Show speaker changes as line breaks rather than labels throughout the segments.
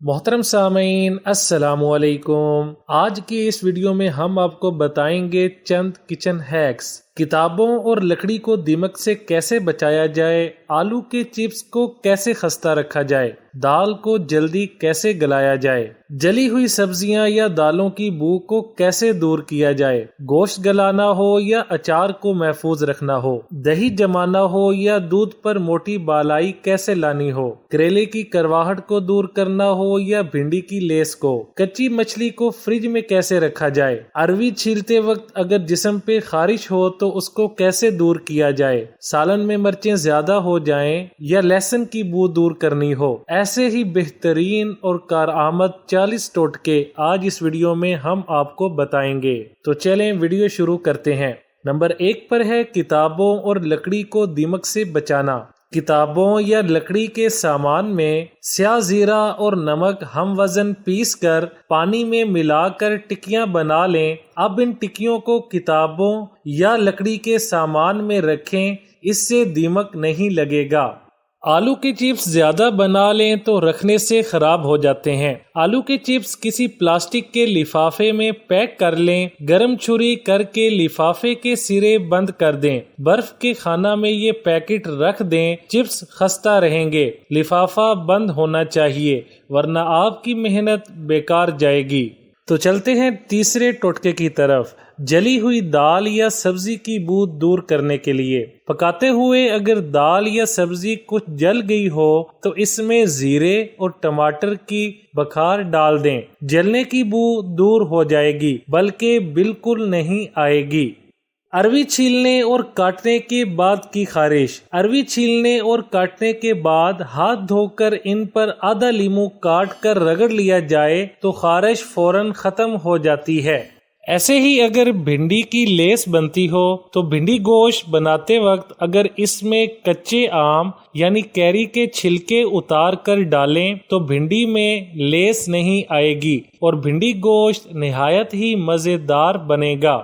محترم سامعین السلام علیکم۔ آج کی اس ویڈیو میں ہم آپ کو بتائیں گے چند کچن ہیکس۔ کتابوں اور لکڑی کو دیمک سے کیسے بچایا جائے، آلو کے چپس کو کیسے خستہ رکھا جائے، دال کو جلدی کیسے گلایا جائے، جلی ہوئی سبزیاں یا دالوں کی بو کو کیسے دور کیا جائے، گوشت گلانا ہو یا اچار کو محفوظ رکھنا ہو، دہی جمانا ہو یا دودھ پر موٹی بالائی کیسے لانی ہو، کریلے کی کرواہٹ کو دور کرنا ہو یا بھنڈی کی لیس کو، کچی مچھلی کو فریج میں کیسے رکھا جائے، اروی چھیلتے وقت اگر جسم پہ خارش ہو تو اس کو کیسے دور کیا جائے، سالن میں مرچیں زیادہ ہو جائیں یا لہسن کی بو دور کرنی ہو۔ ایسے ہی بہترین اور کارآمد 40 ٹوٹکے آج اس ویڈیو میں ہم آپ کو بتائیں گے، تو چلیں ویڈیو شروع کرتے ہیں۔ نمبر 1 پر ہے کتابوں اور لکڑی کو دیمک سے بچانا۔ کتابوں یا لکڑی کے سامان میں سیاہ زیرہ اور نمک ہم وزن پیس کر پانی میں ملا کر ٹکیاں بنا لیں۔ اب ان ٹکیوں کو کتابوں یا لکڑی کے سامان میں رکھیں، اس سے دیمک نہیں لگے گا۔ آلو کے چپس زیادہ بنا لیں تو رکھنے سے خراب ہو جاتے ہیں۔ آلو کے چپس کسی پلاسٹک کے لفافے میں پیک کر لیں، گرم چھری کر کے لفافے کے سرے بند کر دیں، برف کے خانہ میں یہ پیکٹ رکھ دیں، چپس خستہ رہیں گے۔ لفافہ بند ہونا چاہیے ورنہ آپ کی محنت بیکار جائے گی۔ تو چلتے ہیں تیسرے ٹوٹکے کی طرف، جلی ہوئی دال یا سبزی کی بو دور کرنے کے لیے۔ پکاتے ہوئے اگر دال یا سبزی کچھ جل گئی ہو تو اس میں زیرے اور ٹماٹر کی بخار ڈال دیں، جلنے کی بو دور ہو جائے گی بلکہ بالکل نہیں آئے گی۔ اروی چھیلنے اور کاٹنے کے بعد کی خارش۔ اروی چھیلنے اور کاٹنے کے بعد ہاتھ دھو کر ان پر آدھا لیمو کاٹ کر رگڑ لیا جائے تو خارش فوراً ختم ہو جاتی ہے۔ ایسے ہی اگر بھنڈی کی لیس بنتی ہو تو بھنڈی گوشت بناتے وقت اگر اس میں کچے آم یعنی کیری کے چھلکے اتار کر ڈالیں تو بھنڈی میں لیس نہیں آئے گی اور بھنڈی گوشت نہایت ہی مزیدار بنے گا۔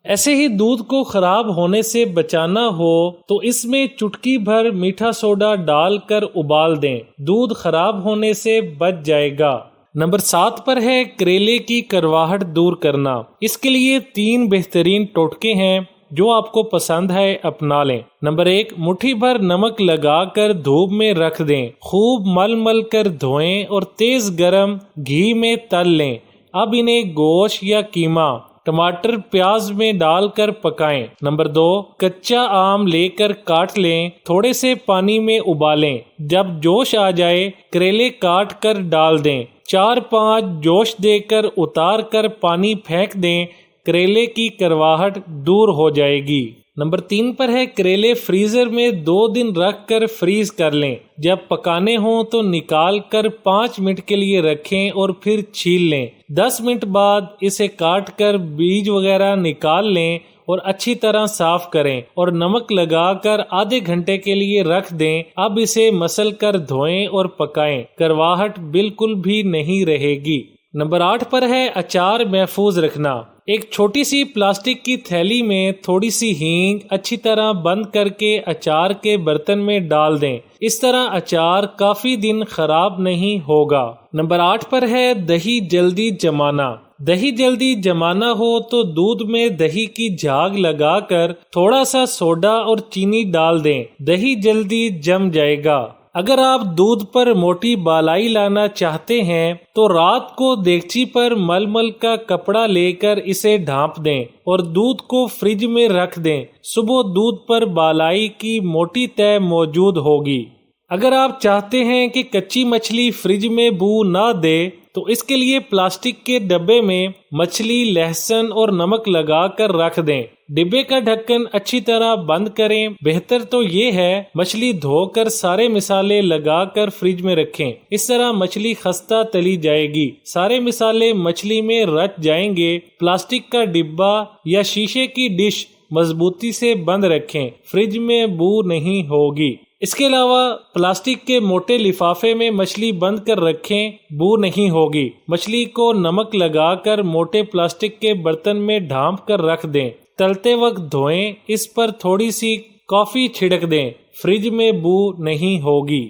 ایسے ہی دودھ کو خراب ہونے سے بچانا ہو تو اس میں چٹکی بھر میٹھا سوڈا ڈال کر ابال دیں، دودھ خراب ہونے سے بچ جائے گا۔ نمبر 7 پر ہے کریلے کی کرواہٹ دور کرنا۔ اس کے لیے 3 بہترین ٹوٹکے ہیں، جو آپ کو پسند ہے اپنا لیں۔ نمبر 1، مٹھی بھر نمک لگا کر دھوپ میں رکھ دیں، خوب مل مل کر دھوئیں اور تیز گرم گھی میں تل لیں۔ اب انہیں گوشت یا قیمہ، ٹماٹر، پیاز میں ڈال کر پکائیں۔ نمبر 2، کچا آم لے کر کاٹ لیں، تھوڑے سے پانی میں ابالیں، جب جوش آ جائے کریلے کاٹ کر ڈال دیں، 4-5 جوش دے کر اتار کر پانی پھینک دیں، کریلے کی کرواہٹ دور ہو جائے گی۔ نمبر 3 پر ہے کریلے فریزر میں 2 دن رکھ کر فریز کر لیں، جب پکانے ہوں تو نکال کر 5 منٹ کے لیے رکھیں اور پھر چھیل لیں۔ 10 منٹ بعد اسے کاٹ کر بیج وغیرہ نکال لیں اور اچھی طرح صاف کریں اور نمک لگا کر آدھے گھنٹے کے لیے رکھ دیں۔ اب اسے مسل کر دھوئیں اور پکائیں، کرواہٹ بالکل بھی نہیں رہے گی۔ نمبر 8 پر ہے اچار محفوظ رکھنا۔ ایک چھوٹی سی پلاسٹک کی تھیلی میں تھوڑی سی ہینگ اچھی طرح بند کر کے اچار کے برتن میں ڈال دیں، اس طرح اچار کافی دن خراب نہیں ہوگا۔ نمبر 8 پر ہے دہی جلدی جمانا۔ دہی جلدی جمانا ہو تو دودھ میں دہی کی جھاگ لگا کر تھوڑا سا سوڈا اور چینی ڈال دیں، دہی جلدی جم جائے گا۔ اگر آپ دودھ پر موٹی بالائی لانا چاہتے ہیں تو رات کو دیگچی پر مل مل کا کپڑا لے کر اسے ڈھانپ دیں اور دودھ کو فریج میں رکھ دیں، صبح دودھ پر بالائی کی موٹی تہ موجود ہوگی۔ اگر آپ چاہتے ہیں کہ کچی مچھلی فریج میں بو نہ دے تو اس کے لیے پلاسٹک کے ڈبے میں مچھلی، لہسن اور نمک لگا کر رکھ دیں، ڈبے کا ڈھکن اچھی طرح بند کریں۔ بہتر تو یہ ہے مچھلی دھو کر سارے مسالے لگا کر فریج میں رکھیں، اس طرح مچھلی خستہ تلی جائے گی، سارے مسالے مچھلی میں رچ جائیں گے۔ پلاسٹک کا ڈبہ یا شیشے کی ڈش مضبوطی سے بند رکھیں، فریج میں بو نہیں ہوگی۔ اس کے علاوہ پلاسٹک کے موٹے لفافے میں مچھلی بند کر رکھیں، بو نہیں ہوگی۔ مچھلی کو نمک لگا کر موٹے پلاسٹک کے برتن میں ڈھانپ کر رکھ دیں، تلتے وقت دھوئیں، اس پر تھوڑی سی کافی چھڑک دیں، فریج میں بو نہیں ہوگی۔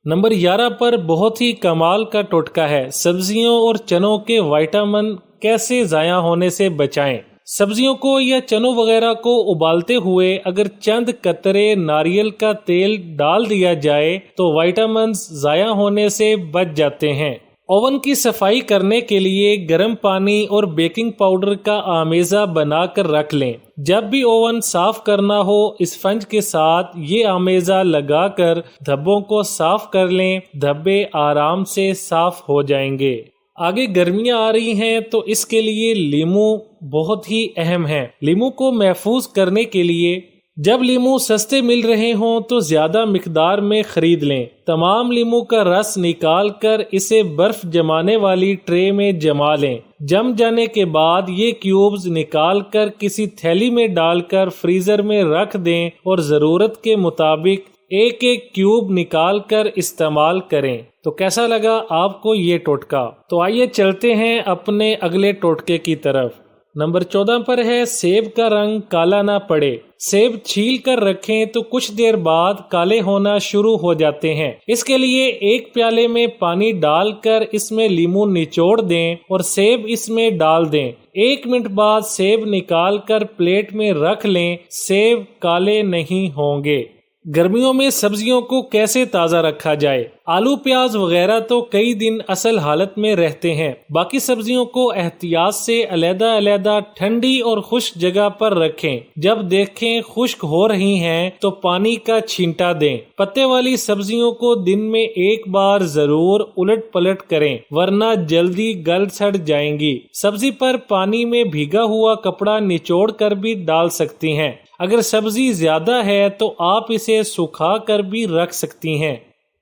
نمبر 11 پر بہت ہی کمال کا ٹوٹکا ہے، سبزیوں اور چنوں کے وائٹامن کیسے ضائع ہونے سے بچائیں۔ سبزیوں کو یا چنوں وغیرہ کو ابالتے ہوئے اگر چند قطرے ناریل کا تیل ڈال دیا جائے تو وائٹامنز ضائع ہونے سے بچ جاتے ہیں۔ اوون کی صفائی کرنے کے لیے گرم پانی اور بیکنگ پاؤڈر کا آمیزہ بنا کر رکھ لیں۔ جب بھی اوون صاف کرنا ہو اسفنج کے ساتھ یہ آمیزہ لگا کر دھبوں کو صاف کر لیں، دھبے آرام سے صاف ہو جائیں گے۔ آگے گرمیاں آ رہی ہیں تو اس کے لیے لیمو بہت ہی اہم ہے۔ لیمو کو محفوظ کرنے کے لیے جب لیمو سستے مل رہے ہوں تو زیادہ مقدار میں خرید لیں۔ تمام لیمو کا رس نکال کر اسے برف جمانے والی ٹرے میں جما لیں۔ جم جانے کے بعد یہ کیوبز نکال کر کسی تھیلی میں ڈال کر فریزر میں رکھ دیں اور ضرورت کے مطابق ایک ایک کیوب نکال کر استعمال کریں۔ تو کیسا لگا آپ کو یہ ٹوٹکا؟ تو آئیے چلتے ہیں اپنے اگلے ٹوٹکے کی طرف۔ نمبر 14 پر ہے سیب کا رنگ کالا نہ پڑے۔ سیب چھیل کر رکھیں تو کچھ دیر بعد کالے ہونا شروع ہو جاتے ہیں۔ اس کے لیے ایک پیالے میں پانی ڈال کر اس میں لیمو نچوڑ دیں اور سیب اس میں ڈال دیں۔ 1 منٹ بعد سیب نکال کر پلیٹ میں رکھ لیں، سیب کالے نہیں ہوں گے۔ گرمیوں میں سبزیوں کو کیسے تازہ رکھا جائے؟ آلو پیاز وغیرہ تو کئی دن اصل حالت میں رہتے ہیں، باقی سبزیوں کو احتیاط سے علیحدہ علیحدہ ٹھنڈی اور خشک جگہ پر رکھیں۔ جب دیکھیں خشک ہو رہی ہیں تو پانی کا چھینٹا دیں۔ پتے والی سبزیوں کو دن میں 1 بار ضرور الٹ پلٹ کریں ورنہ جلدی گل سڑ جائیں گی۔ سبزی پر پانی میں بھیگا ہوا کپڑا نچوڑ کر بھی ڈال سکتی ہیں۔ اگر سبزی زیادہ ہے تو آپ اسے سکھا کر بھی رکھ سکتی ہیں۔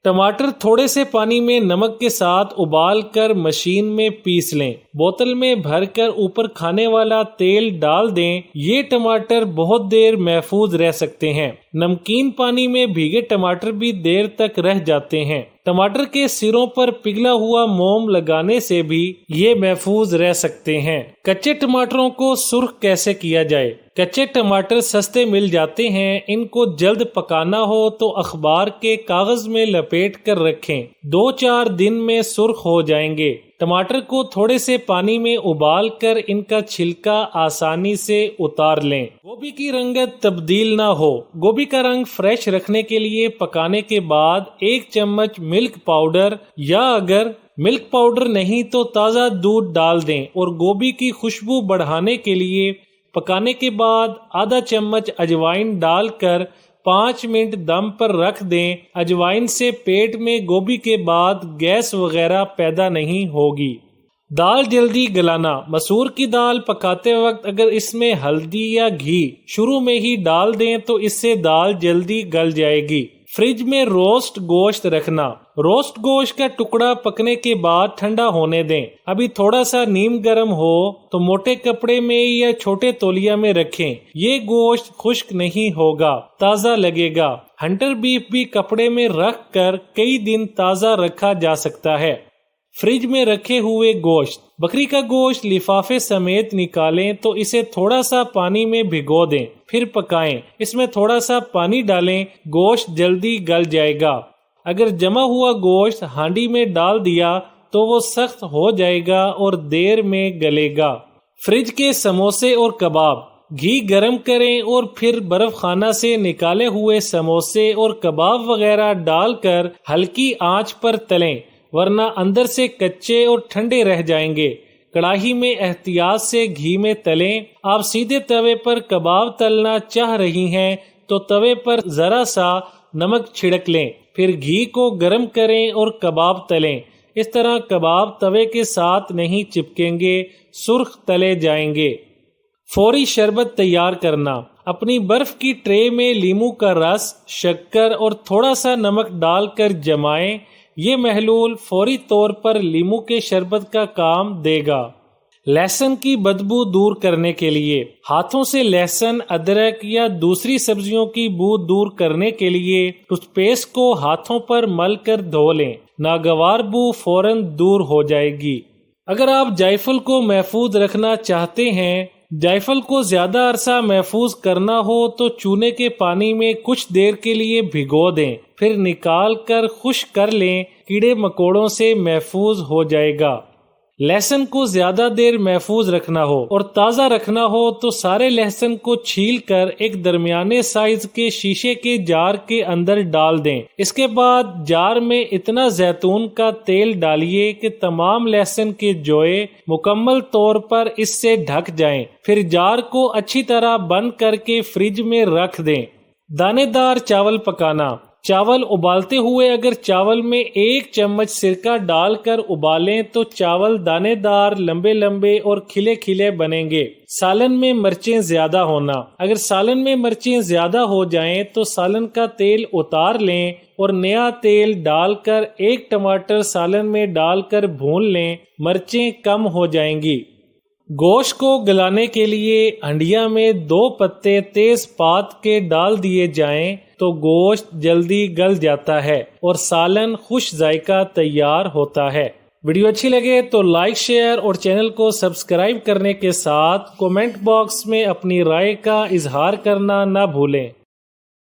ٹماٹر تھوڑے سے پانی میں نمک کے ساتھ ابال کر مشین میں پیس لیں۔ بوتل میں بھر کر اوپر کھانے والا تیل ڈال دیں۔ یہ ٹماٹر بہت دیر محفوظ رہ سکتے ہیں۔ نمکین پانی میں بھیگے ٹماٹر بھی دیر تک رہ جاتے ہیں۔ ٹماٹر کے سروں پر پگھلا ہوا موم لگانے سے بھی یہ محفوظ رہ سکتے ہیں۔ کچے ٹماٹروں کو سرخ کیسے کیا جائے؟ کچے ٹماٹر سستے مل جاتے ہیں، ان کو جلد پکانا ہو تو اخبار کے کاغذ میں لپیٹ کر رکھیں، 2-4 دن میں سرخ ہو جائیں گے۔ ٹماٹر کو تھوڑے سے پانی میں ابال کر ان کا چھلکا آسانی سے اتار لیں۔ گوبھی کی رنگت تبدیل نہ ہو۔ گوبھی کا رنگ فریش رکھنے کے لیے پکانے کے بعد 1 چمچ ملک پاؤڈر یا اگر ملک پاؤڈر نہیں تو تازہ دودھ ڈال دیں اور گوبھی کی خوشبو بڑھانے کے لیے پکانے کے بعد آدھا چمچ اجوائن ڈال کر 5 منٹ دم پر رکھ دیں۔ اجوائن سے پیٹ میں گوبھی کے بعد گیس وغیرہ پیدا نہیں ہوگی۔ دال جلدی گلانا۔ مسور کی دال پکاتے وقت اگر اس میں ہلدی یا گھی شروع میں ہی ڈال دیں تو اس سے دال جلدی گل جائے گی۔ فریج میں روسٹ گوشت رکھنا۔ روسٹ گوشت کا ٹکڑا پکنے کے بعد ٹھنڈا ہونے دیں۔ ابھی تھوڑا سا نیم گرم ہو تو موٹے کپڑے میں یا چھوٹے تولیہ میں رکھیں۔ یہ گوشت خشک نہیں ہوگا، تازہ لگے گا۔ ہنٹر بیف بھی کپڑے میں رکھ کر کئی دن تازہ رکھا جا سکتا ہے۔ فریج میں رکھے ہوئے گوشت۔ بکری کا گوشت لفافے سمیت نکالیں تو اسے تھوڑا سا پانی میں بھگو دیں، پھر پکائیں۔ اس میں تھوڑا سا پانی ڈالیں، گوشت جلدی گل جائے گا۔ اگر جمع ہوا گوشت ہانڈی میں ڈال دیا تو وہ سخت ہو جائے گا اور دیر میں گلے گا۔ فریج کے سموسے اور کباب۔ گھی گرم کریں اور پھر برف خانہ سے نکالے ہوئے سموسے اور کباب وغیرہ ڈال کر ہلکی آنچ پر تلیں، ورنہ اندر سے کچے اور ٹھنڈے رہ جائیں گے۔ کڑاہی میں احتیاط سے گھی میں تلیں۔ آپ سیدھے توے پر کباب تلنا چاہ رہی ہیں تو توے پر ذرا سا نمک چھڑک لیں، پھر گھی کو گرم کریں اور کباب تلیں۔ اس طرح کباب توے کے ساتھ نہیں چپکیں گے، سرخ تلے جائیں گے۔ فوری شربت تیار کرنا۔ اپنی برف کی ٹرے میں لیمو کا رس، شکر اور تھوڑا سا نمک ڈال کر جمائیں۔ یہ محلول فوری طور پر لیمو کے شربت کا کام دے گا۔ لہسن کی بدبو دور کرنے کے لیے ہاتھوں سے لہسن، ادرک یا دوسری سبزیوں کی بو دور کرنے کے لیے ٹوتھ پیسٹ کو ہاتھوں پر مل کر دھو لیں، ناگوار بو فوراً دور ہو جائے گی۔ اگر آپ جائفل کو محفوظ رکھنا چاہتے ہیں جائفل کو زیادہ عرصہ محفوظ کرنا ہو تو چونے کے پانی میں کچھ دیر کے لیے بھگو دیں، پھر نکال کر خشک کر لیں، کیڑے مکوڑوں سے محفوظ ہو جائے گا۔ لہسن کو زیادہ دیر محفوظ رکھنا ہو اور تازہ رکھنا ہو تو سارے لہسن کو چھیل کر ایک درمیانے سائز کے شیشے کے جار کے اندر ڈال دیں۔ اس کے بعد جار میں اتنا زیتون کا تیل ڈالیے کہ تمام لہسن کے جوئے مکمل طور پر اس سے ڈھک جائیں، پھر جار کو اچھی طرح بند کر کے فریج میں رکھ دیں۔ دانے دار چاول پکانا۔ چاول ابالتے ہوئے اگر چاول میں 1 چمچ سرکہ ڈال کر ابالیں تو چاول دانے دار، لمبے لمبے اور کھلے کھلے بنیں گے۔ سالن میں مرچیں زیادہ ہونا۔ اگر سالن میں مرچیں زیادہ ہو جائیں تو سالن کا تیل اتار لیں اور نیا تیل ڈال کر 1 ٹماٹر سالن میں ڈال کر بھون لیں، مرچیں کم ہو جائیں گی۔ گوشت کو گلانے کے لیے ہنڈیا میں 2 پتے تیز پات کے ڈال دیے جائیں تو گوشت جلدی گل جاتا ہے اور سالن خوش ذائقہ تیار ہوتا ہے۔ ویڈیو اچھی لگے تو لائک، شیئر اور چینل کو سبسکرائب کرنے کے ساتھ کومنٹ باکس میں اپنی رائے کا اظہار کرنا نہ بھولیں۔